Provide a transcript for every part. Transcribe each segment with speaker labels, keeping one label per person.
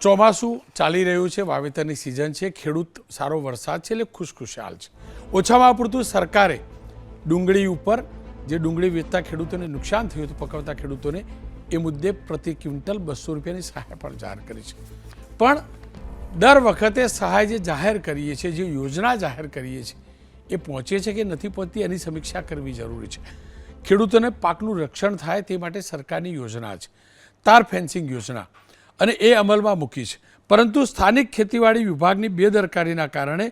Speaker 1: ચોમાસું ચાલી રહ્યું છે, વાવેતરની સિઝન છે, ખેડૂત સારો વરસાદ છે એટલે ખુશખુશાલ છે. ઓછામાં પૂરતું સરકારે ડુંગળી ઉપર જે ડુંગળી વેચતા ખેડૂતોને નુકસાન થયું હતું, પકવતા ખેડૂતોને, એ મુદ્દે પ્રતિ ક્વિન્ટલ 200 રૂપિયાની સહાય પણ જાહેર કરી છે. પણ દર વખતે સહાય જે જાહેર કરીએ છીએ, જે યોજના જાહેર કરીએ છીએ, એ પહોંચે છે કે નથી પહોંચતી એની સમીક્ષા કરવી જરૂરી છે. ખેડૂતોને પાકનું રક્ષણ થાય તે માટે સરકારની યોજના છે તાર ફેન્સિંગ યોજના, અને એ અમલમાં મૂકી છે. પરંતુ સ્થાનિક ખેતીવાડી વિભાગની બેદરકારીના કારણે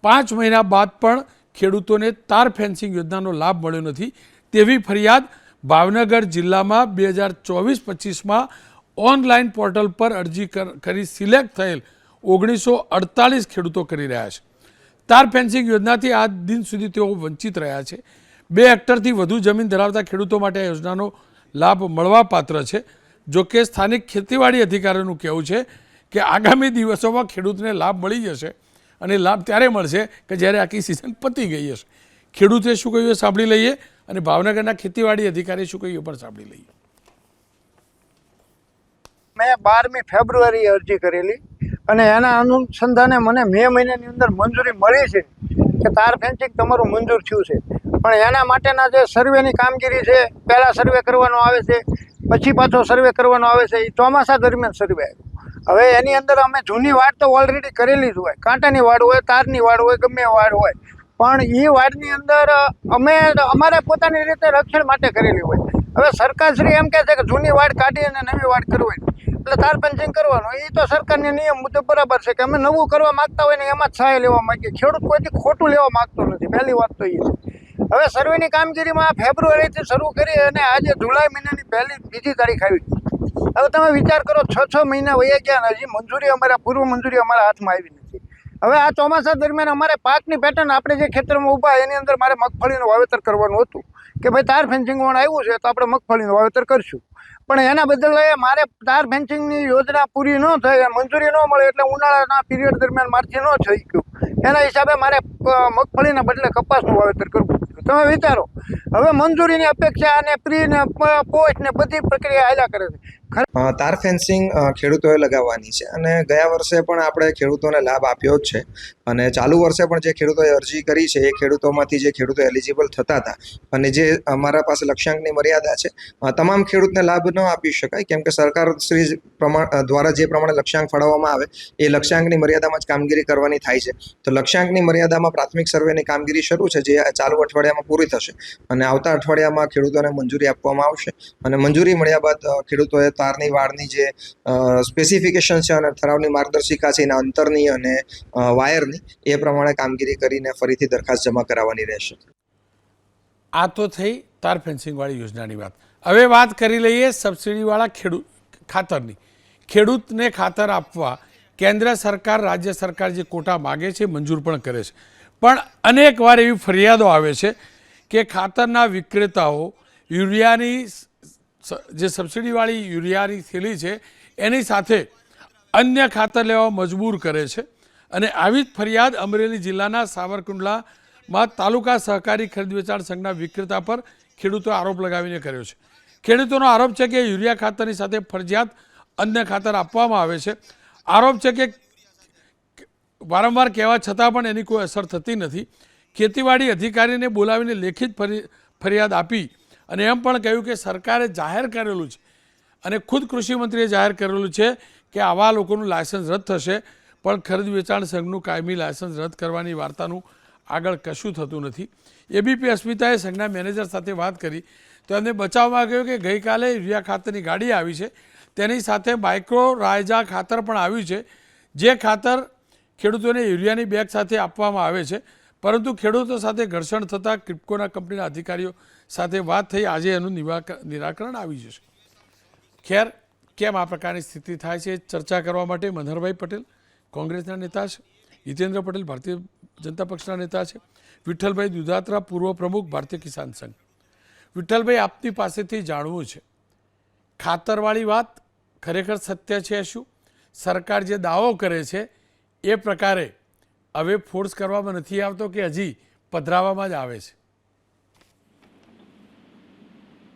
Speaker 1: 5 મહિના બાદ પણ ખેડૂતોને તાર ફેન્સિંગ યોજનાનો લાભ મળ્યો નથી તેવી ફરિયાદ ભાવનગર જિલ્લામાં 2024-25માં ઓનલાઈન પોર્ટલ પર અરજી કરી સિલેક્ટ થયેલ 1948 ખેડૂતો કરી રહ્યા છે. તાર ફેન્સિંગ યોજનાથી આજ દિન સુધી તેઓ વંચિત રહ્યા છે. 2 હેક્ટરથી વધુ જમીન ધરાવતા ખેડૂતો માટે આ યોજનાનો લાભ મળવાપાત્ર છે. જોકે સ્થાનિક ખેતીવાડી અધિકારીઓનું કહેવું છે કે આગામી દિવસોમાં ખેડૂતને લાભ મળી જશે, અને લાભ ત્યારે મળશે કે જ્યારે આખી સિઝન પતી ગઈ હશે. ખેડૂતે શું કહ્યું એ સાંભળી લઈએ, અને ભાવનગરના ખેતીવાડી અધિકારી શું કહ્યું એ પણ સાંભળી લઈએ.
Speaker 2: મેં 12મી ફેબ્રુઆરી અરજી કરેલી અને એના અનુસંધાને મને મે મહિનાની અંદર મંજૂરી મળી છે કે તાર ફેન્સિંગ તમારું મંજૂર થયું છે. પણ એના માટેના જે સર્વેની કામગીરી છે, પહેલાં સર્વે કરવાનો આવે છે, પછી પાછો સર્વે કરવાનો આવે છે. એ ચોમાસા દરમિયાન સર્વે આવ્યો. હવે એની અંદર અમે જૂની વાડ તો ઓલરેડી કરેલી જ હોય, કાંટાની વાડ હોય, તારની વાડ હોય, ગમે વાડ હોય, પણ એ વાડની અંદર અમે અમારે પોતાની રીતે રક્ષણ માટે કરેલી હોય. હવે સરકારશ્રી એમ કહે છે કે જૂની વાડ કાઢી અને નવી વાડ કરવાની, એટલે તાર ફેન્સિંગ કરવાનું. એ તો સરકારના નિયમ મુજબ બરાબર છે કે અમે નવું કરવા માગતા હોય ને એમાં જ સહાય લેવા માગીએ. ખેડૂત કોઈથી ખોટું લેવા માગતો નથી, પહેલી વાત તો એ છે. હવે સર્વેની કામગીરીમાં ફેબ્રુઆરીથી શરૂ કરી અને આજે જુલાઈ મહિનાની બીજી તારીખ આવી. હવે તમે વિચાર કરો, 6 મહિના વયા ગયા, હજી મંજૂરી પૂર્વ મંજૂરી અમારા હાથમાં આવી નથી. હવે આ ચોમાસા દરમિયાન અમારે પાકની પેટર્ન, આપણે જે ખેતરમાં ઊભા એની અંદર મારે મગફળીનું વાવેતર કરવાનું હતું કે ભાઈ તાર ફેન્સિંગ વાળું આવ્યું છે તો આપણે મગફળીનું વાવેતર કરશું. પણ એના બદલે મારે તાર ફેન્સિંગની યોજના પૂરી ન થઈ, મંજૂરી ન મળે, એટલે ઉનાળાના પીરિયડ દરમિયાન મારથી ન થઈ ગયું. એના હિસાબે મારે મગફળીના બદલે કપાસનું વાવેતર કરવું. તમે વિચારો, હવે મંજૂરીની અપેક્ષા અને પ્રી ને પોસ્ટ ને બધી પ્રક્રિયા હાલ્યા કરે છે.
Speaker 3: તાર ફેન્સિંગ ખેડૂતોએ લગાવવાની છે, અને ગયા વર્ષે પણ આપણે ખેડૂતોને લાભ આપ્યો જ છે. અને ચાલુ વર્ષે પણ જે ખેડૂતોએ અરજી કરી છે એ ખેડૂતોમાંથી જે ખેડૂતો એલિજિબલ થતા હતા, અને જે અમારા પાસે લક્ષ્યાંકની મર્યાદા છે, તમામ ખેડૂતને લાભ ન આપી શકાય, કેમ કે સરકાર શ્રી દ્વારા જે પ્રમાણે લક્ષ્યાંક ફાળવવામાં આવે એ લક્ષ્યાંકની મર્યાદામાં જ કામગીરી કરવાની થાય છે. તો લક્ષ્યાંકની મર્યાદામાં પ્રાથમિક સર્વેની કામગીરી શરૂ છે, જે ચાલુ અઠવાડિયામાં પૂરી થશે, અને આવતા અઠવાડિયામાં ખેડૂતોને મંજૂરી આપવામાં આવશે. અને મંજૂરી મળ્યા બાદ ખેડૂતોએ તારની વાડની જે સ્પેસિફિકેશન છે અને ઠરાવની માર્ગદર્શિકા છે એના અંતરની અને વાયરની, એ પ્રમાણે કામગીરી કરીને ફરીથી દરખાસ્ત જમા કરાવવાની રહેશે.
Speaker 1: આ તો થઈ તાર ફેન્સિંગવાળી યોજનાની વાત. હવે વાત કરી લઈએ સબસિડીવાળા ખાતરની. ખેડૂતને ખાતર આપવા કેન્દ્ર સરકાર, રાજ્ય સરકાર જે કોટા માગે છે મંજૂર પણ કરે છે, પણ અનેક વાર એવી ફરિયાદો આવે છે કે ખાતરના વિક્રેતાઓ યુરિયાની જે સબસિડીવાળી યુરિયાની થેલી છે એની સાથે અન્ય ખાતર લેવા મજબૂર કરે છે. અને આવી જ ફરિયાદ અમરેલી જિલ્લાના સાવરકુંડલામાં તાલુકા સહકારી ખરીદ વેચાણ સંઘના વિક્રેતા પર ખેડૂતોએ આરોપ લગાવીને કર્યો છે. ખેડૂતોનો આરોપ છે કે યુરિયા ખાતરની સાથે ફરજિયાત અન્ય ખાતર આપવામાં આવે છે. આરોપ છે કે વારંવાર કહેવા છતાં પણ એની કોઈ અસર થતી નથી. ખેતીવાડી અધિકારીને બોલાવીને લેખિત ફરિયાદ આપી અને એમ પણ કહ્યું કે સરકારે જાહેર કરેલું છે, અને ખુદ કૃષિમંત્રીએ જાહેર કરેલું છે કે આવા લોકોનું લાયસન્સ રદ થશે, પણ ખરીદ વેચાણ સંઘનું કાયમી લાયસન્સ રદ કરવાની વાર્તાનું આગળ કશું થતું નથી. એબીપી અસ્મિતાએ સંઘના મેનેજર સાથે વાત કરી તો એમને બચાવમાં કહ્યું કે ગઈકાલે યુરિયા ખાતરની ગાડી આવી છે, તેની સાથે માઇક્રો રાયઝા ખાતર પણ આવ્યું છે, જે ખાતર ખેડૂતોને યુરિયાની બેગ સાથે આપવામાં આવે છે. પરંતુ ખેડૂતો સાથે ઘર્ષણ થતાં ક્રિપ્કોના કંપનીના અધિકારીઓ સાથે વાત થઈ, આજે એનું નિરાકરણ આવી જશે. ખેર, કેમ આ પ્રકારની સ્થિતિ થાય છે ચર્ચા કરવા માટે મનહરભાઈ પટેલ કોંગ્રેસના નેતા છે, હિતેન્દ્ર પટેલ ભારતીય જનતા પક્ષના નેતા છે, વિઠ્ઠલભાઈ દુધાત્રા પૂર્વ પ્રમુખ ભારતીય કિસાન સંઘ. વિઠ્ઠલભાઈ, આપની પાસેથી જાણવું છે, ખાતરવાળી વાત ખરેખર સત્ય છે શું? સરકાર જે દાવો કરે છે એ પ્રકારે હવે ફોર્સ કરવામાં નથી આવતો કે હજી પધરાવામાં જ આવે છે?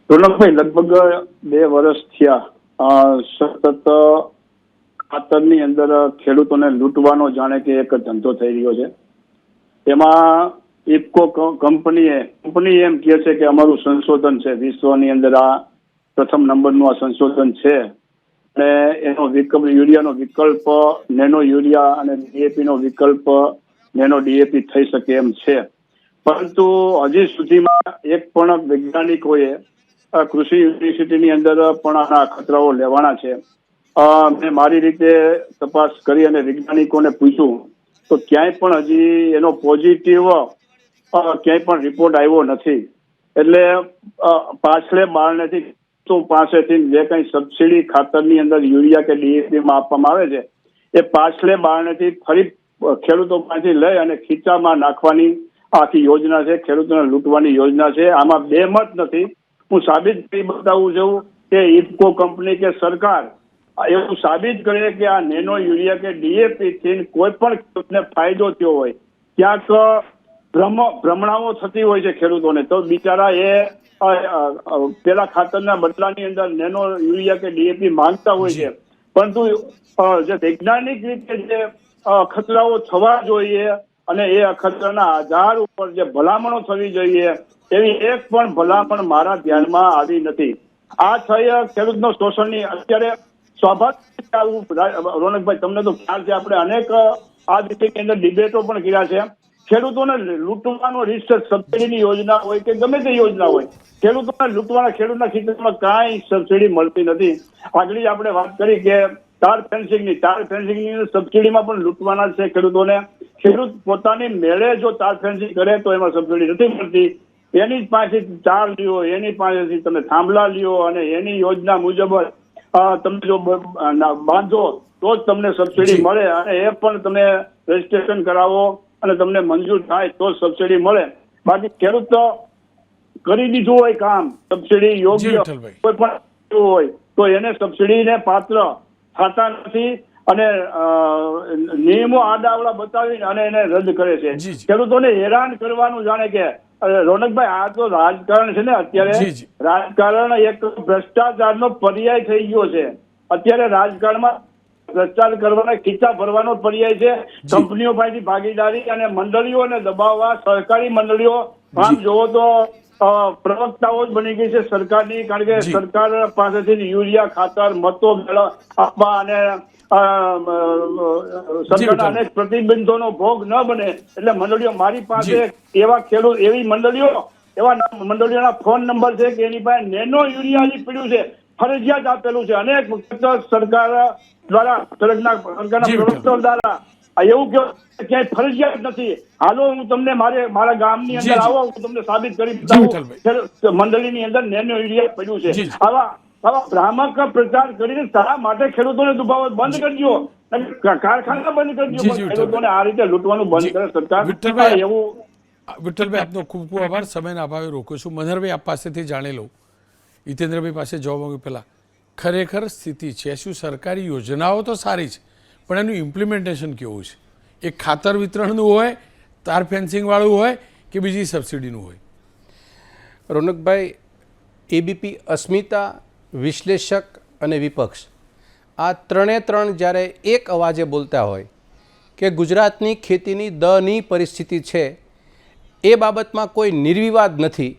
Speaker 4: રોનકભાઈ, લગભગ 2 વર્ષ થયા સતત ખાતરની અંદર ખેડૂતોને લૂંટવાનો જાણે કે એક ધંધો થઈ રહ્યો છે. એમાં ઇફકો કંપની એમ કહે છે કે અમારું સંશોધન છે, વિશ્વની અંદર આ પ્રથમ નંબરનું આ સંશોધન છે અને એનો વિકલ્પ યુરિયાનો વિકલ્પ નેનો યુરિયા અને ડીએપી નો વિકલ્પ નેનો ડીએપી થઈ શકે એમ છે. પરંતુ હજી સુધીમાં એક પણ વૈજ્ઞાનિકોએ કૃષિ યુનિવર્સિટીની અંદર પણ આના ખતરાઓ લેવાના છે. મેં મારી રીતે તપાસ કરી અને વૈજ્ઞાનિકોને પૂછ્યું તો ક્યાંય પણ હજી એનો પોઝિટિવ ક્યાંય પણ રિપોર્ટ આવ્યો નથી. એટલે પાછલે બારણેથી તો પાસેથી જે કંઈ સબસિડી ખાતરની અંદર યુરિયા કે ડીએપીમાં આપવામાં આવે છે એ પાછલે બારણેથી ફરી ખેડૂતો પાસેથી લઈ અને ખીચામાં નાખવાની આખી યોજના છે, ખેડૂતોને લૂંટવાની યોજના છે. આમાં બે મત નથી. હું સાબિત કરી બતાવું છું કે ઇફકો કંપની કે સરકાર એવું સાબિત કરે કે આ નેનો યુરિયા કે ડીએપી થી કોઈ પણ ખેડૂતને ફાયદો થયો હોય, ક્યાંક ભ્રમણાઓ થતી હોય છે ખેડૂતોને, તો બિચારા એ પેલા ખાતરના બદલાની અંદર નેનો યુરિયા કે ડીએપી માંગતા હોય છે. પરંતુ જે વૈજ્ઞાનિક રીતે જે ખતરાઓ થવા જોઈએ અને એ અખતરાના આધાર ઉપર જે ભલામણો થવી જોઈએ એવી એક પણ ભલામણ મારા ધ્યાનમાં આવી નથી. આ થઈ ખેડૂતનો શોષણની અત્યારે સ્વાભાવિક રોનકભાઈ તમને તો ખ્યાલ છે, આપણે અનેક આ વિષયની અંદર ડિબેટો પણ કર્યા છે. ખેડૂતોને લૂંટવાનો રિસર્ચ સબસિડીની યોજના હોય કે ગમે તે યોજના હોય, ખેડૂતોને લૂંટવાના ખેડૂતના ખેતરમાં કાંઈ સબસિડી મળતી નથી. આગળ આપણે વાત કરી કે તાર ફેન્સિંગની સબસિડીમાં પણ લૂંટવાના છે ખેડૂતોને. ખેડૂત પોતાની મેળે જો તાર ફેન્સિંગ કરે તો એમાં સબસિડી નથી મળતી. એની જ પાસેથી તાર લ્યો, એની પાસેથી તમે થાંભલા લ્યો અને એની યોજના મુજબ તમે જો બાંધો તો જ તમને સબસિડી મળે અને એ પણ તમે રજીસ્ટ્રેશન કરાવો અને તમને મંજૂર થાય તો જ સબસિડી મળે. બાકી ખેડૂત તો કરી દીધું હોય કામ, સબસિડી યોગ્ય કોઈ પણ હોય તો એને સબસિડીને પાત્ર થતા નથી અને નિયમો આડાવડા બતાવીને અને એને રદ કરે છે. ખેડૂતોને હેરાન કરવાનું જાણે કે રોનકભાઈ આ તો રાજકારણ છે ને, અત્યારે રાજકારણ એક ભ્રષ્ટાચારનો પર્યાય થઈ ગયો છે. અત્યારે રાજકારણમાં ભ્રષ્ટાચાર કરવાના ખીચા ભરવાનો પર્યાય છે. કંપનીઓ પાસેથી ભાગીદારી અને મંડળીઓને દબાવવા, સરકારી મંડળીઓ આમ જોવો તો પ્રવક્તાઓ જ બની ગઈ છે સરકારની, કારણ કે સરકાર પાસેથી યુરિયા ખાતર મતો આપવા અને સરકારના અનેક પ્રતિબંધોનો ભોગ ન બને એટલે મંડળીઓ મારી પાસે એવા મંડળીઓના ફોન નંબર છે કે એની પાસે નેનો યુરિયા પડ્યું છે, ફરજિયાત આપેલું છે. અનેક વખત સરકાર દ્વારા સરકારના પ્રવક્તાઓ દ્વારા એવું ક્યાંય ફરજિયાત નથી. હાલો હું તમને મારા ગામની અંદર આવો, હું તમને સાબિત કરી બતાવું મંડળીની અંદર નેનો યુરિયા પડ્યું છે. આવા ભ્રામક પ્રચાર કરીને શા માટે ખેડૂતોને દુભાવો બંધ કરજો, કારખાના બંધ કરજો, ખેડૂતોને આ રીતે લૂંટવાનું બંધ કરે સરકાર.
Speaker 1: વિઠ્ઠલભાઈ આપનો ખૂબ ખૂબ આભાર. સમયના અભાવે રોકું છું. મનહરભાઈ આપ પાસેથી જાણી લઉં, હિતેન્દ્રભાઈ પાસે જવાબ માંગ્યું પહેલાં ખરેખર સ્થિતિ છે શું? સરકારી યોજનાઓ તો સારી છે પણ એનું ઇમ્પ્લિમેન્ટેશન કેવું છે? એ ખાતર વિતરણનું હોય, તાર ફેન્સિંગવાળું હોય કે બીજી સબસિડીનું હોય?
Speaker 5: રોનકભાઈ, એબીપી અસ્મિતા, વિશ્લેષક અને વિપક્ષ આ ત્રણ જ્યારે એક અવાજે બોલતા હોય કે ગુજરાતની ખેતીની દની પરિસ્થિતિ છે એ બાબતમાં કોઈ નિર્વિવાદ નથી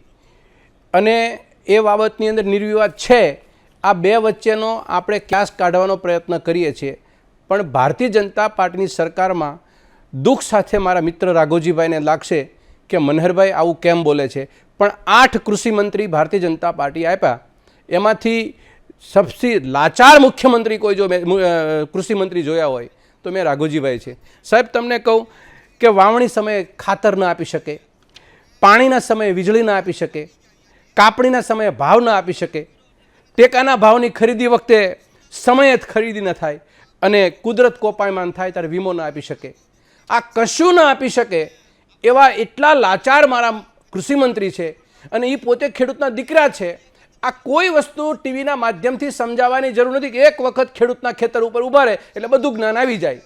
Speaker 5: અને એ બાબતની અંદર નિર્વિવાદ છે, આ બે વચ્ચેનો આપણે ક્લાસ કાઢવાનો પ્રયત્ન કરીએ છીએ. પણ ભારતીય જનતા પાર્ટીની સરકારમાં દુઃખ સાથે મારા મિત્ર રાઘોજીભાઈને લાગશે કે મનહરભાઈ આવું કેમ બોલે છે, પણ 8 કૃષિ મંત્રી ભારતીય જનતા પાર્ટી આપ્યા, એમાંથી સૌથી લાચાર મુખ્યમંત્રી કોઈ જો કૃષિ મંત્રી જોયા હોય તો મેં રાઘોજીભાઈ છે. સાહેબ તમને કહું કે વાવણી સમયે ખાતર ન આપી શકે, પાણીના સમયે વીજળી ન આપી શકે, કાપણીના સમયે ભાવ ન આપી શકે, ટેકાના ભાવની ખરીદી વખતે સમયે જ ખરીદી ન થાય અને કુદરત કોપાયમાન થાય ત્યારે વીમો ન આપી શકે. આ કશું ન આપી શકે એવા એટલા લાચાર મારા કૃષિમંત્રી છે અને એ પોતે ખેડૂતના દીકરા છે. આ કોઈ વસ્તુ ટીવીના માધ્યમથી સમજાવવાની જરૂર નથી કે એક વખત ખેડૂતના ખેતર ઉપર ઊભા રહે એટલે બધું જ્ઞાન આવી જાય.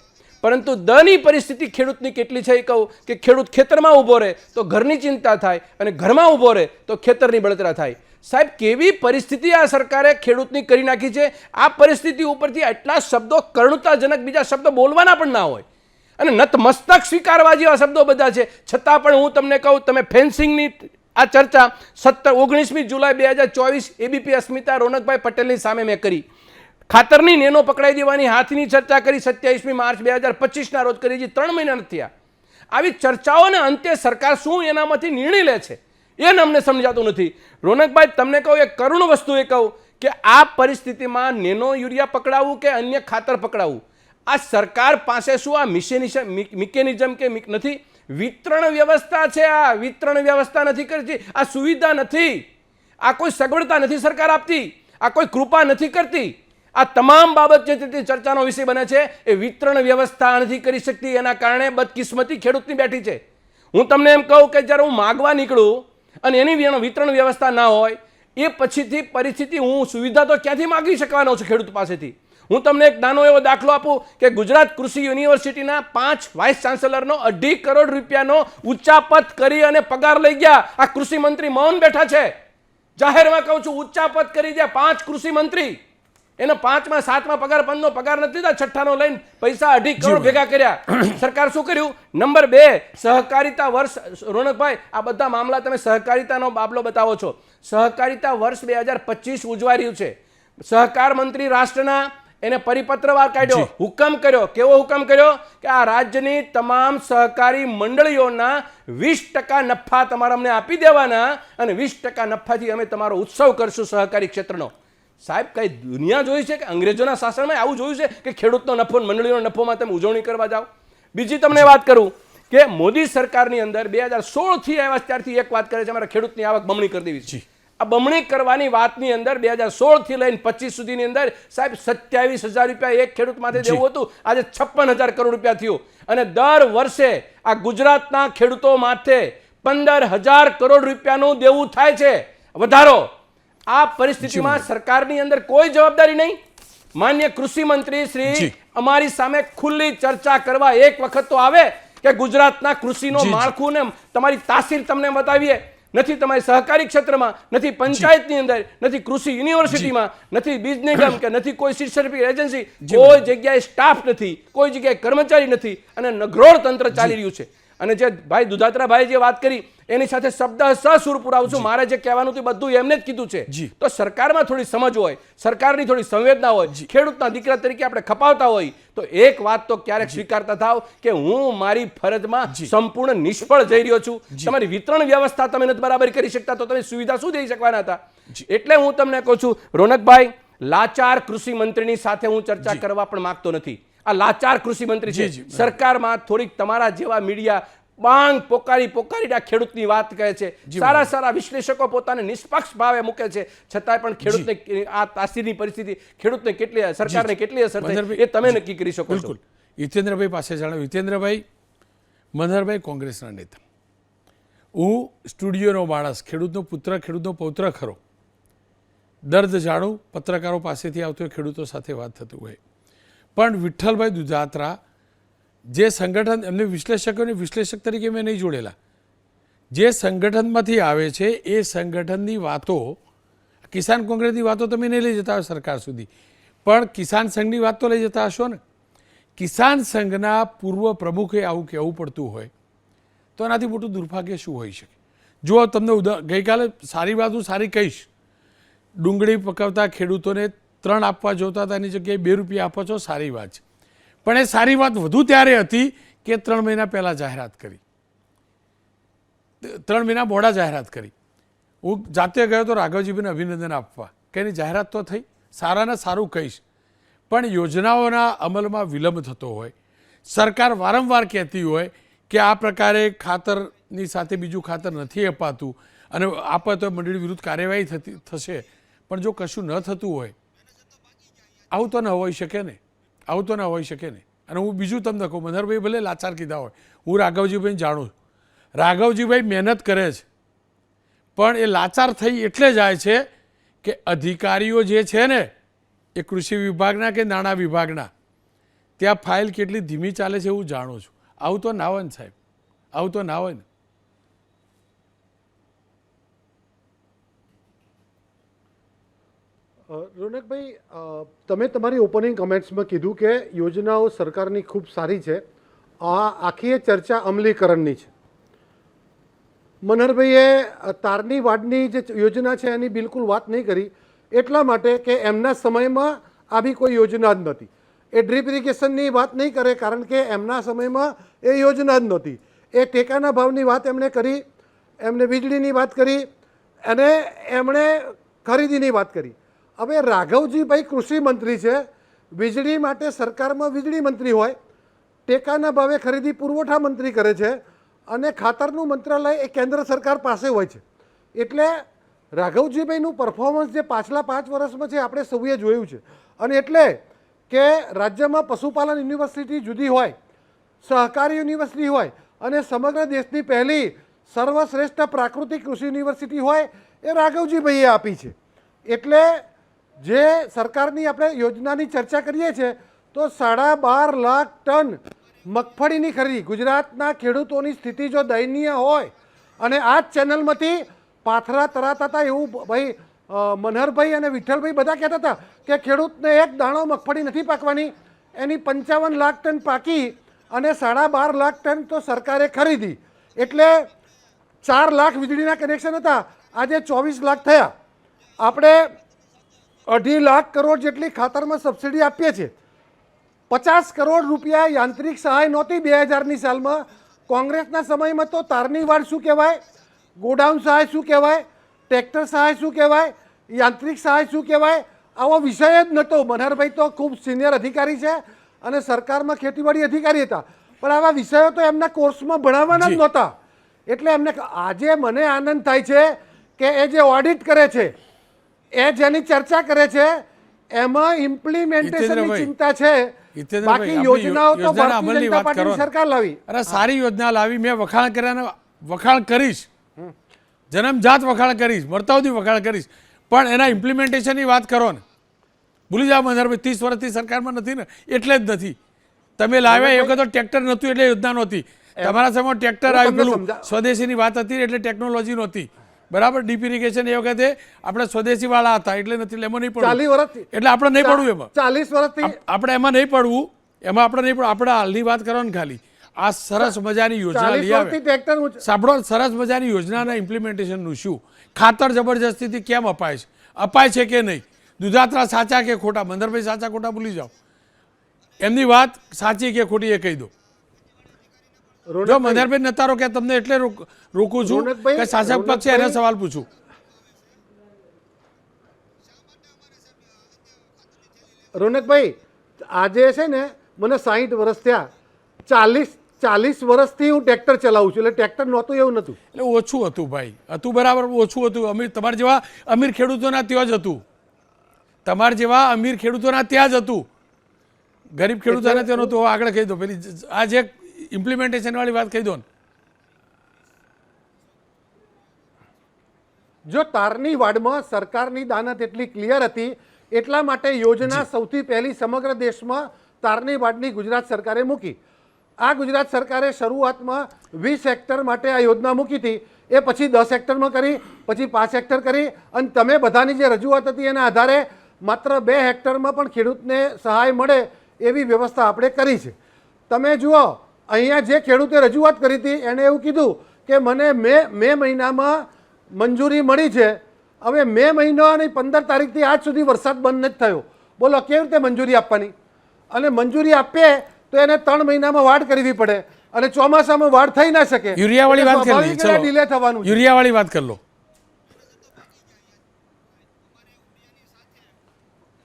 Speaker 5: પરંતુ દની પરિસ્થિતિ ખેડૂતની કેટલી છે એ કહું કે ખેડૂત ખેતરમાં ઊભો રહે તો ઘરની ચિંતા થાય અને ઘરમાં ઊભો રહે તો ખેતરની બળતરા થાય. સાહેબ કેવી પરિસ્થિતિ આ સરકારે ખેડૂતની કરી નાખી છે. આ પરિસ્થિતિ ઉપરથી આટલા શબ્દો કરુણતાજનક બીજા શબ્દો બોલવાના પણ ના હોય અને નતમસ્તક સ્વીકારવા જેવા શબ્દો બધા છે. છતાં પણ હું તમને કહું, તમે ફેન્સિંગની આ ચર્ચા 19મી જુલાઈ 2024 એબીપી અસ્મિતા રોનકભાઈ પટેલની સામે મેં કરી. ખાતરની નેનો પકડાઈ દેવાની હાથની ચર્ચા કરી 27મી માર્ચ 2025ના રોજ કરી, જે 3 મહિના નથી થયા. આવી ચર્ચાઓના અંતે સરકાર શું એનામાંથી નિર્ણય લે છે એ અમને સમજાતું નથી. રોનકભાઈ, તમને કહું, એક કરુણ વસ્તુ એ કહું કે આ પરિસ્થિતિમાં નેનો યુરિયા પકડાવવું કે અન્ય ખાતર પકડાવવું, આ સરકાર પાસે શું આ મિકેનિઝમ કે નથી? વિતરણ વ્યવસ્થા છે. આ વિતરણ વ્યવસ્થા નથી કરતી, આ સુવિધા નથી, આ કોઈ સગવડતા નથી સરકાર આપતી, આ કોઈ કૃપા નથી કરતી. આ તમામ બાબત જે ચર્ચાનો વિષય બને છે એ વિતરણ વ્યવસ્થા નથી કરી શકતી. એના કારણે બદકિસ્મતી ખેડૂતની બેઠી છે. હું તમને એમ કહું કે જ્યારે હું માગવા નીકળું અને એની વિતરણ વ્યવસ્થા ના હોય, એ પછીથી પરિસ્થિતિ હું સુવિધા તો ક્યાંથી માગી શકવાનો છું ખેડૂત પાસેથી? હું તમને એક નાનો એવો દાખલો આપું કે ગુજરાત કૃષિ યુનિવર્સિટીના 5 વાઇસ ચાન્સેલરનો 2.5 કરોડ રૂપિયાનો ઉચ્ચાપત કરી અને પગાર લઈ ગયા આ કૃષિ મંત્રી મૌન બેઠા છે. જાહેરમાં કહું છું, ઉચ્ચાપત કરી ગયા 5 કૃષિ મંત્રી. એનો 5મા 7મા પગાર, 5નો પગાર નથી દીધા, 6ઠ્ઠાનો લઈને પૈસા 2.5 કરોડ ભેગા કર્યા. સરકાર શું કર્યું? નંબર 2, સહકારિતા વર્ષ. રોનકભાઈ, આ બધા મામલા તમે સહકારિતાનો બાબલો બતાવો છો. સહકારિતા વર્ષ 2025 ઉજવાઈ રહ્યું છે. સહકાર મંત્રી રાષ્ટ્રના એને પરિપત્ર વાર કાઢ્યો, હુકમ કર્યો. કેવો હુકમ કર્યો? કે આ રાજ્યની તમામ સહકારી મંડળીઓના 20% નફા તમારે અમને આપી દેવાના અને 20% નફાથી અમે તમારો ઉત્સવ કરશું સહકારી ક્ષેત્રનો. સાહેબ, કઈ દુનિયા જોઈ છે કે અંગ્રેજોના શાસનમાં આવું જોયું છે કે ખેડૂતનો નફો મંડળીનો નફોમાં તમે ઉજવણી કરવા જાઓ? બીજી તમને વાત કરું કે મોદી સરકારની અંદર 2016થી આવ્યા ત્યારથી એક વાત કરે છે, અમારા ખેડૂતની આવક બમણી કરી દેવી છે. આ બમણી કરવાની વાતની અંદર 2016થી લઈને 25 સુધીની અંદર સાહેબ 27,000 રૂપિયા એક ખેડૂત માટે દેવું હતું, આજે 56,000 કરોડ રૂપિયા થયું. અને દર વર્ષે આ ગુજરાતના ખેડૂતો માટે 15,000 કરોડ રૂપિયાનું દેવું થાય છે વધારો. આ પરિસ્થિતિમાં સરકારની અંદર કોઈ જવાબદારી નહીં. માન્ય કૃષિ મંત્રી શ્રી અમારી સામે ખુલ્લી ચર્ચા કરવા એક વખત તો આવે કે ગુજરાતના કૃષિનો માળખું ને તમારી તાસીર તમને બતાવીએ. નથી તમારી સહકારી ક્ષેત્રમાં, નથી પંચાયતની અંદર, નથી કૃષિ યુનિવર્સિટીમાં, નથી બીજ નિગમ કે નથી કોઈ સીડ સર્ટિફિકેટ એજન્સી, કોઈ જગ્યાએ સ્ટાફ નથી, કોઈ જગ્યાએ કર્મચારી નથી અને નગરોળ તંત્ર ચાલી રહ્યું છે. અને જે ભાઈ દુધાત્રાભાઈ જે વાત કરી એની સાથે શબ્દ સસુર પુરાવું છું. મારે જે કહેવાનું હતું બધું એમને જ કીધું છે. તો સરકારમાં થોડી સમજ હોય, સરકારની થોડી સંવેદના હોય, ખેડૂતના દીકરા તરીકે આપણે ખપાવતા હોય તો એક વાત તો ક્યારેક સ્વીકારતા થાવ કે હું મારી ફરજમાં સંપૂર્ણ નિષ્ફળ જઈ રહ્યો છું. તમારી વિતરણ વ્યવસ્થા તમે નથી બરાબર કરી શકતા તો તમે સુવિધા શું દઈ શકવાના હતા? એટલે હું તમને કહું છું રોનકભાઈ, લાચાર કૃષિ મંત્રીની સાથે હું ચર્ચા કરવા પણ માંગતો નથી. આ લાચાર કૃષિ મંત્રી છે. સરકારમાં થોડીક તમારા જેવા મીડિયા બાંગ પોકારીને ખેડૂતની વાત કહે છે. સારા વિશ્લેષકો પોતાને નિષ્પક્ષ ભાવે મૂકે છે, છતાંય પણ ખેડૂતને આ તાસીરની પરિસ્થિતિ ખેડૂતને કેટલી, સરકારને કેટલી અસર થાય એ તમે નક્કી કરી શકો છો.
Speaker 1: હિતેન્દ્રભાઈ પાસે જાણો. હિતેન્દ્રભાઈ, મનહરભાઈ કોંગ્રેસના નેતા, હું સ્ટુડિયોનો માણસ, ખેડૂતનો પુત્ર, ખેડૂતનો પૌત્ર ખરો. દર્દ જાણું, પત્રકારો પાસેથી આવતો હોય, ખેડૂતો સાથે વાત થતું હોય. પણ વિઠ્ઠલભાઈ દુધાત્રા જે સંગઠન, એમને વિશ્લેષકોને વિશ્લેષક તરીકે મેં નહીં જોડેલા, જે સંગઠનમાંથી આવે છે એ સંગઠનની વાતો, કિસાન કોંગ્રેસની વાતો તમે નહીં લઈ જતા હોય સરકાર સુધી, પણ કિસાન સંઘની વાત તો લઈ જતા હશો ને. કિસાન સંઘના પૂર્વ પ્રમુખે આવું કહેવું પડતું હોય તો એનાથી મોટું દુર્ભાગ્ય શું હોઈ શકે? જો તમને ગઈકાલે સારી વાત હું સારી કહીશ, ડુંગળી પકવતા ખેડૂતોને 3 આપવા જોતા હતા, એની જગ્યાએ 2 રૂપિયા આપો છો, સારી વાત છે. પણ એ સારી વાત વધુ ત્યારે હતી કે 3 મહિના પહેલાં જાહેરાત કરી, 3 મહિના મોડા જાહેરાત કરી. હું જાતે ગયો તો રાઘવજીભાઈને અભિનંદન આપવા કે એની જાહેરાત તો થઈ, સારાને સારું કહીશ. પણ યોજનાઓના અમલમાં વિલંબ થતો હોય, સરકાર વારંવાર કહેતી હોય કે આ પ્રકારે ખાતરની સાથે બીજું ખાતર નથી અપાતું અને આપે તો મંડળી વિરુદ્ધ કાર્યવાહી થશે, પણ જો કશું ન થતું હોય, આવું તો ન હોઈ શકે ને, આવું તો ન હોઈ શકે ને. અને હું બીજું તમને કહું, મનહરભાઈ ભલે લાચાર કીધા હોય, હું રાઘવજીભાઈને જાણું છું, રાઘવજીભાઈ મહેનત કરે છે, પણ એ લાચાર થઈ એટલે જાય છે કે અધિકારીઓ જે છે ને એ કૃષિ વિભાગના કે નાણાં વિભાગના, ત્યાં ફાઇલ કેટલી ધીમી ચાલે છે હું જાણું છું. આવું તો ના હોય ને સાહેબ, આવું તો ના હોય ને.
Speaker 6: રોનકભાઈ, તમે તમારી ઓપનિંગ કમેન્ટ્સમાં કીધું કે યોજનાઓ સરકારની ખૂબ સારી છે, આ આખી એ ચર્ચા અમલીકરણની છે. મનહરભાઈએ તારની વાડની જે યોજના છે એની બિલકુલ વાત નહીં કરી, એટલા માટે કે એમના સમયમાં આવી કોઈ યોજના જ નહોતી. એ ડ્રીપ ઇરિગેશનની વાત નહીં કરે કારણ કે એમના સમયમાં એ યોજના જ નહોતી. એ ટેકાના ભાવની વાત એમણે કરી, એમણે વીજળીની વાત કરી અને એમણે ખરીદીની વાત કરી. હવે રાઘવજીભાઈ કૃષિ મંત્રી છે, વીજળી માટે સરકારમાં વીજળી મંત્રી હોય, ટેકાના ભાવે ખરીદી પુરવઠા મંત્રી કરે છે અને ખાતરનું મંત્રાલય એ કેન્દ્ર સરકાર પાસે હોય છે. એટલે રાઘવજીભાઈનું પરફોર્મન્સ જે પાછલા 5 વર્ષમાં છે આપણે સૌએ જોયું છે. અને એટલે કે રાજ્યમાં પશુપાલન યુનિવર્સિટી જુદી હોય, સહકારી યુનિવર્સિટી હોય અને સમગ્ર દેશની પહેલી સર્વશ્રેષ્ઠ પ્રાકૃતિક કૃષિ યુનિવર્સિટી હોય એ રાઘવજીભાઈએ આપી છે. એટલે જે સરકારની આપણે યોજનાની ચર્ચા કરીએ છીએ તો 12.5 લાખ ટન મગફળીની ખરીદી. ગુજરાતના ખેડૂતોની સ્થિતિ જો દયનીય હોય અને આ જ ચેનલમાંથી પાથરા તરાતા હતા એવું ભાઈ મનહરભાઈ અને વિઠ્ઠલભાઈ બધા કહેતા હતા કે ખેડૂતને એક દાણો મગફળી નથી પાકવાની, એની 55 લાખ ટન પાકી અને 12.5 લાખ ટન તો સરકારે ખરીદી. એટલે 4 લાખ વીજળીના કનેક્શન હતા, આજે 24 લાખ થયા. આપણે 2.5 લાખ કરોડ જેટલી ખાતરમાં સબસિડી આપીએ છીએ. 50 કરોડ રૂપિયા યાંત્રિક સહાય નહોતી 2000ની સાલમાં. કોંગ્રેસના સમયમાં તો તારની વાડ શું કહેવાય, ગોડાઉન સહાય શું કહેવાય, ટ્રેક્ટર સહાય શું કહેવાય, યાંત્રિક સહાય શું કહેવાય, આવો વિષય જ નહોતો. મનહરભાઈ તો ખૂબ સિનિયર અધિકારી છે અને સરકારમાં ખેતીવાડી અધિકારી હતા, પણ આવા વિષયો તો એમના કોર્સમાં ભણાવવાના જ નહોતા. એટલે એમને આજે મને આનંદ થાય છે કે એ જે ઓડિટ કરે છે, એ જેની ચર્ચા કરે છે એમાં ઇમ્પ્લિમેન્ટેશનની ચિંતા છે. બાકી યોજનાઓ તો ભારતીય જનતા પાર્ટીની સરકાર લાવી.
Speaker 1: અરે સારી યોજના લાવી, મેં વખાણ કર્યા, વખાણ કરીશ, જન્મજાત વખાણ કરીશ, મરતા સુધી વખાણ કરીશ, પણ એના ઇમ્પ્લિમેન્ટેશનની વાત કરો ને. ભૂલી જાઓ મનહરભાઈ, 30 વર્ષથી સરકારમાં નથી ને એટલે જ નથી. તમે લાવ્યા એ વખત ટ્રેક્ટર નહોતું એટલે યોજના નહોતી. તમારા સમયમાં ટ્રેક્ટર આવ્યું, સ્વદેશીની વાત હતી એટલે ટેકનોલોજી નહોતી. બરાબર, ડીપ ઇરિગેશન એ વખતે આપણે સ્વદેશી વાળા હતા એટલે નથી, એમાં નહીં પડવું.
Speaker 6: 40 વર્ષથી
Speaker 1: એટલે આપણે નહીં પડવું એમાં.
Speaker 6: 40 વર્ષથી
Speaker 1: આપણે એમાં નહીં પડવું, એમાં આપણે નહીં પડવું. આપણે હાલની વાત કરો ને ખાલી. આ સરસ મજાની યોજના લઈ આવે, સાંભળો, સરસ મજાની યોજનાના ઇમ્પ્લિમેન્ટેશનનું શું, ખાતર જબરજસ્તીથી કેમ અપાય છે, અપાય છે કે નહીં, દુધાત્રા સાચા કે ખોટા. મનહરભાઈ સાચા ખોટા ભૂલી જાઓ, એમની વાત સાચી કે ખોટી એ કહી દો. જો મનહરભાઈ નતારો કે તમને એટલે રોકું છું કે શાસક પક્ષ છે એને સવાલ પૂછું.
Speaker 6: રોનકભાઈ, આજે છે ને મને 60 વર્ષ થયા, 40 વર્ષથી હું ટ્રેક્ટર ચલાવું છું. એટલે ટ્રેક્ટર નહોતું એવું નહોતું,
Speaker 1: એટલે ઓછું હતું ભાઈ, હતું બરાબર, ઓછું હતું. અમીર તમારા જેવા અમીર ખેડૂતોના ત્યાં જ હતું, તમારા જેવા અમીર ખેડૂતોના ત્યાં જ હતું, ગરીબ ખેડૂતોના ત્યાં નહોતું. આગળ કહી દો પેલી આ જે ઇમ્પ્લિમેન્ટેશન વાળી વાત કહી દો ને.
Speaker 6: જો તારની વાડમાં સરકારની દાનત એટલી ક્લિયર હતી એટલા માટે યોજના સૌથી પહેલી સમગ્ર દેશમાં તારની વાડની ગુજરાત સરકારે મૂકી. આ ગુજરાત સરકારે શરૂઆતમાં 20 હેક્ટર માટે આ યોજના મૂકી હતી, એ પછી 10 હેક્ટરમાં કરી, પછી 5 હેક્ટર કરી અને તમે બધાની જે રજૂઆત હતી એના આધારે માત્ર 2 હેક્ટરમાં પણ ખેડૂતને સહાય મળે એવી વ્યવસ્થા આપણે કરી છે. તમે જુઓ, અહીંયા જે ખેડૂતે રજૂઆત કરી હતી એણે એવું કીધું કે મને મે મહિનામાં મંજૂરી મળી છે. હવે મે મહિનો અને 15 તારીખથી આજ સુધી વરસાદ બંધ નથી થયો. બોલો કેવી રીતે મંજૂરી આપવાની? અને મંજૂરી આપીએ તો એને 3 મહિનામાં વાડ કરવી પડે અને ચોમાસામાં વાડ થઈ ના શકે.
Speaker 1: યુરિયાવાળી વાત કરી લઈએ, ચલો
Speaker 6: ડિલે થવાનું.
Speaker 1: યુરિયાવાળી વાત કરી લો.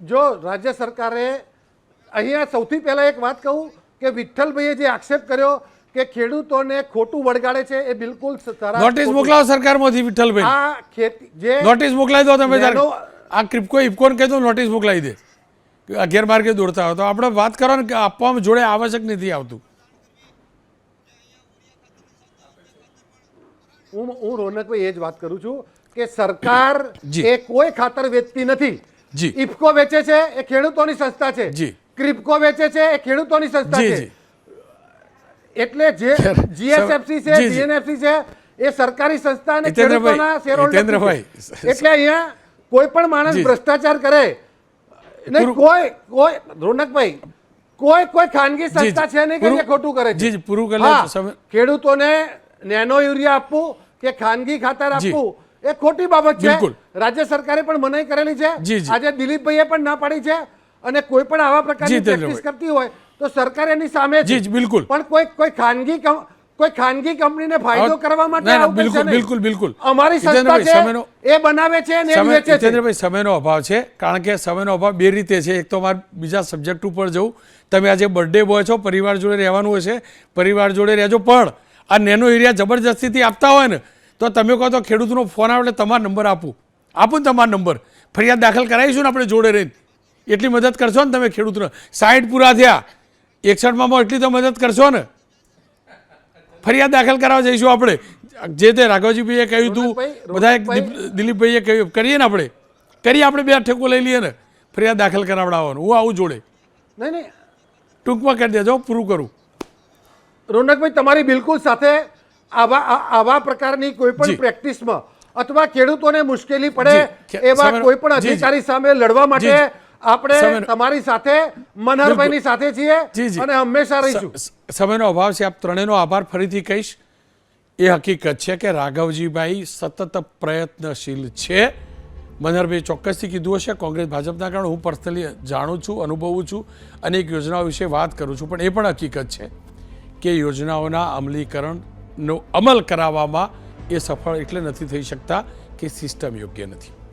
Speaker 6: જો રાજ્ય સરકારે અહીંયા સૌથી પહેલાં એક વાત કહું કે વિઠ્ઠલભાઈએ જે આક્ષેપ કર્યો કે ખેડૂતોને ખોટું વળગાડે છે એ બિલકુલ
Speaker 1: નોટિસ મોકલાવો સરકારમાંથી વિઠ્ઠલભાઈ.
Speaker 6: આ ખેતી જે
Speaker 1: નોટિસ મોકલાવી દો તમે. આ ક્રિપકો ઇફકોન કહી દો, નોટિસ મોકલાવી દે. ગેરમાર્ગે દોડતા હોય તો આપણે વાત કરો ને કે આપવામાં જોડે આવશ્યક નથી આવતું.
Speaker 6: હું રોનકભાઈ એ જ વાત કરું છું કે સરકાર એ કોઈ ખાતર વેચતી નથી. ઇફકો વેચે છે એ ખેડૂતોની સંસ્થા છે, ક્રિપકો વેચે છે એ ખેડૂતોની સંસ્થા છે. એટલે જે જીએસએફસી છે, જીએનએફસી છે એ સરકારી સંસ્થા અને ખેડૂતોના શેરહોલ્ડર છે. એટલે અહીંયા કોઈ પણ માણસ ભ્રષ્ટાચાર કરે નહીં કોઈ રોનકભાઈ કોઈ ખાનગી
Speaker 1: જી,
Speaker 6: સંસ્થા છે નહીં કે
Speaker 1: પૂરું-
Speaker 6: જે ખોટું કરે છે.
Speaker 1: જી, જી, પૂરું કરી
Speaker 6: હા,
Speaker 1: લો. સમય-
Speaker 6: ખેડૂતોને નેનો યુરિયા આપવું કે ખાનગી ખાતર
Speaker 1: જી.
Speaker 6: આપવું એ ખોટી બાબત છે.
Speaker 1: બિલકુલ.
Speaker 6: રાજ્ય સરકારે પણ મનાઈ કરેલી છે.
Speaker 1: જી, જી.
Speaker 6: આજે દિલીપભાઈએ પણ ના પાડી છે અને કોઈ પણ આવા પ્રકારની
Speaker 1: જી,
Speaker 6: પ્રેક્ટિસ
Speaker 1: તેજલભાઈ.
Speaker 6: કરતી હોય તો સરકાર એની સામે છે.
Speaker 1: જી, જી, બિલકુલ.
Speaker 6: પણ કોઈ ખાનગી કંપનીને ફાયદો કરવા માટે
Speaker 1: ના, ના,
Speaker 6: આવું કંઈ છે
Speaker 1: બિલકુલ,
Speaker 6: નહીં.
Speaker 1: બિલકુલ.
Speaker 6: અમારી સંસ્થા
Speaker 1: જીતેન્દ્રભાઈ,
Speaker 6: છે
Speaker 1: સમયનો-
Speaker 6: એ બનાવે છે અને એ વેચે છે.
Speaker 1: જીતેન્દ્રભાઈ, સમયનો અભાવ છે, કારણ કે સમયનો અભાવ બે રીતે છે. એક તો મારે બીજા સબ્જેક્ટ ઉપર જવું. તમે આજે બર્થડે બોય છો, પરિવાર જોડે રહેવાનું હોય છે, પરિવાર જોડે રહેજો. પણ આ નેનો એરિયા જબરજસ્તીથી આપતા હોય ને તો તમે કહો તો ખેડૂતનો ફોન આવે એટલે તમારો નંબર આપું ને તમારો નંબર ફરિયાદ દાખલ કરાવીશું ને આપણે જોડે રહીને. એટલી મદદ કરશો ને તમે ખેડૂતને. 60 પૂરા થયા, 61માં એટલી તો મદદ કરશો ને. ફરિયાદ દાખલ કરાવવા જઈશું આપણે. જે તે રાઘવજીભાઈએ કહ્યું હતું, બધા દિલીપભાઈએ કહ્યું, કરીએ ને આપણે બે ઠેકો લઈ લઈએ ને, ફરિયાદ દાખલ કરાવડાવવાનું. હું આવું જોડે,
Speaker 6: નહીં
Speaker 1: ટૂંકમાં કરી દેજો, પૂરું કરું.
Speaker 6: રોનકભાઈ, તમારી બિલકુલ સાથે આવા પ્રકારની કોઈ પણ
Speaker 1: જી.
Speaker 6: પ્રેક્ટિસમાં અથવા ખેડૂતોને મુશ્કેલી પડે
Speaker 1: જી.
Speaker 6: એવા
Speaker 1: સમય-
Speaker 6: કોઈ પણ
Speaker 1: જી, જી.
Speaker 6: અધિકારી સામે લડવા માટે
Speaker 1: જી, જી.
Speaker 6: આપણે
Speaker 1: સમય-
Speaker 6: તમારી સાથે મનહરભાઈની સાથે છીએ
Speaker 1: જી, જી.
Speaker 6: અને હંમેશા રહીશું.
Speaker 1: સમયનો અભાવ છે. આપ ત્રણેયનો આભાર ફરીથી કહીશ. એ હકીકત છે કે રાઘવજીભાઈ સતત પ્રયત્નશીલ છે. મનહરભાઈ ચોક્કસથી કીધું હશે, કોંગ્રેસ ભાજપના કારણે હું પર્સનલી જાણું છું, અનુભવું છું, અનેક યોજનાઓ વિશે વાત કરું છું. પણ એ પણ હકીકત છે કે યોજનાઓના અમલીકરણનો અમલ કરાવવામાં એ સફળ એટલે નથી થઈ શકતા કે સિસ્ટમ યોગ્ય નથી.